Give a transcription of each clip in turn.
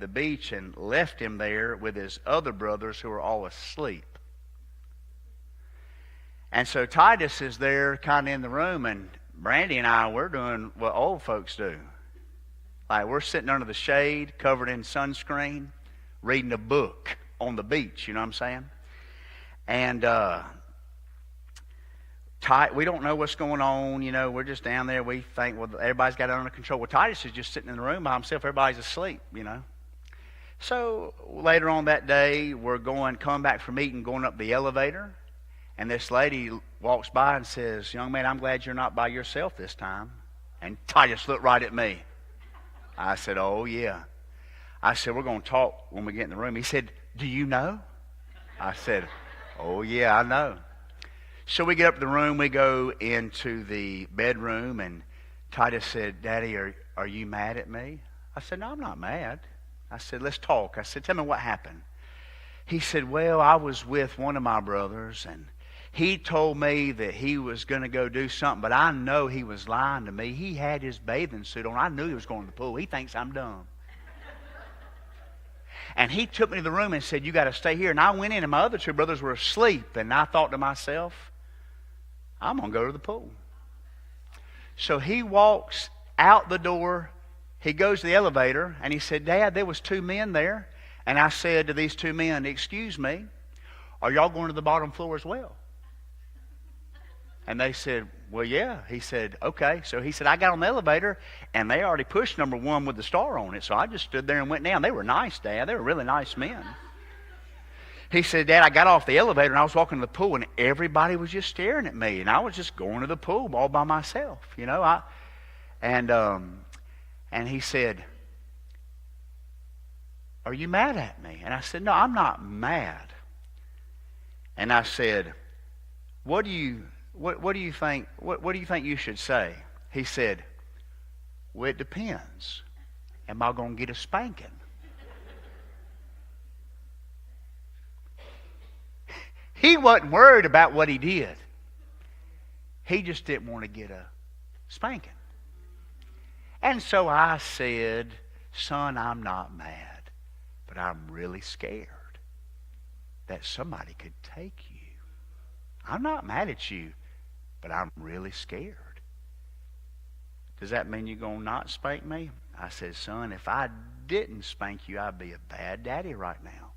the beach and left him there with his other brothers who were all asleep. And so Titus is there kind of in the room, and Brandy and I, we're doing what old folks do. Like, we're sitting under the shade, covered in sunscreen, reading a book on the beach, you know what I'm saying? And we don't know what's going on, you know, we're just down there, we think, well, everybody's got it under control. Well, Titus is just sitting in the room by himself, everybody's asleep, you know. So later on that day, we're coming back from eating, going up the elevator, and this lady walks by and says, "Young man, I'm glad you're not by yourself this time." And Titus looked right at me. I said, "Oh, yeah." I said, "We're going to talk when we get in the room." He said, "Do you know?" I said, "Oh, yeah, I know." So we get up to the room, we go into the bedroom, and Titus said, "Daddy, are you mad at me?" I said, "No, I'm not mad." I said, "Let's talk." I said, "Tell me what happened." He said, "Well, I was with one of my brothers, and he told me that he was going to go do something, but I know he was lying to me. He had his bathing suit on. I knew he was going to the pool. He thinks I'm dumb. And he took me to the room and said, 'You got to stay here.' And I went in, and my other two brothers were asleep, and I thought to myself, I'm going to go to the pool." So he walks out the door. He goes to the elevator, and he said, "Dad, there was two men there." And I said to these two men, "Excuse me, are y'all going to the bottom floor as well?" And they said, "Well, yeah." He said, "Okay." So he said, I got on the elevator, and they already pushed number one with the star on it. So I just stood there and went down. They were nice, Dad. They were really nice men. He said, "Dad, I got off the elevator, and I was walking to the pool, and everybody was just staring at me. And I was just going to the pool all by myself, you know." And he said, "Are you mad at me?" And I said, "No, I'm not mad." And I said, What do you think you should say?" He said, "Well, it depends. Am I going to get a spanking?" He wasn't worried about what he did. He just didn't want to get a spanking. And so I said, "Son, I'm not mad, but I'm really scared that somebody could take you. I'm not mad at you, but I'm really scared. Does that mean you're going to not spank me?" I said, "Son, if I didn't spank you, I'd be a bad daddy right now."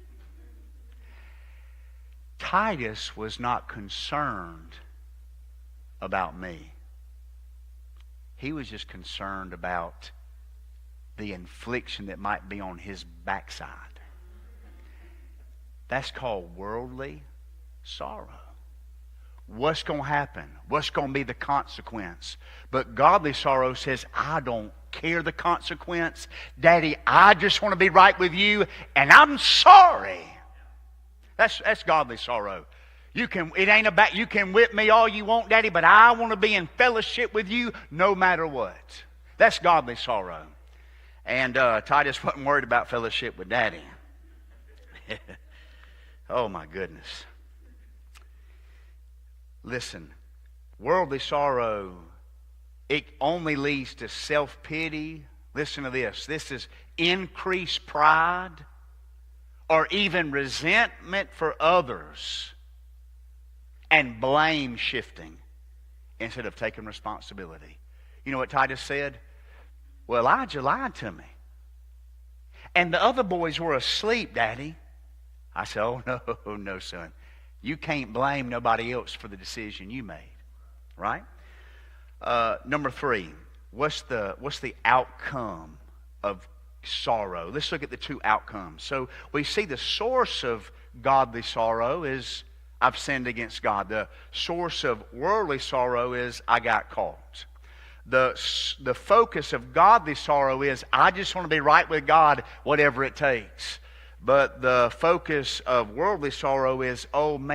Titus was not concerned about me. He was just concerned about the infliction that might be on his backside. That's called worldly sorrow. What's going to happen? What's going to be the consequence? But godly sorrow says, I don't care the consequence. Daddy, I just want to be right with you, and I'm sorry. That's godly sorrow. It ain't about you can whip me all you want, Daddy, but I want to be in fellowship with you no matter what. That's godly sorrow. And Titus wasn't worried about fellowship with Daddy. Oh my goodness. Listen, worldly sorrow, it only leads to self-pity. Listen to this. This is increased pride or even resentment for others and blame shifting instead of taking responsibility. You know what Titus said? "Well, Elijah lied to me. And the other boys were asleep, Daddy." I said, "Oh, no, son. You can't blame nobody else for the decision you made." Right? Number 3, what's the outcome of sorrow? Let's look at the two outcomes. So we see the source of godly sorrow is I've sinned against God. The source of worldly sorrow is I got caught. The focus of godly sorrow is I just want to be right with God, whatever it takes. But the focus of worldly sorrow is, oh man,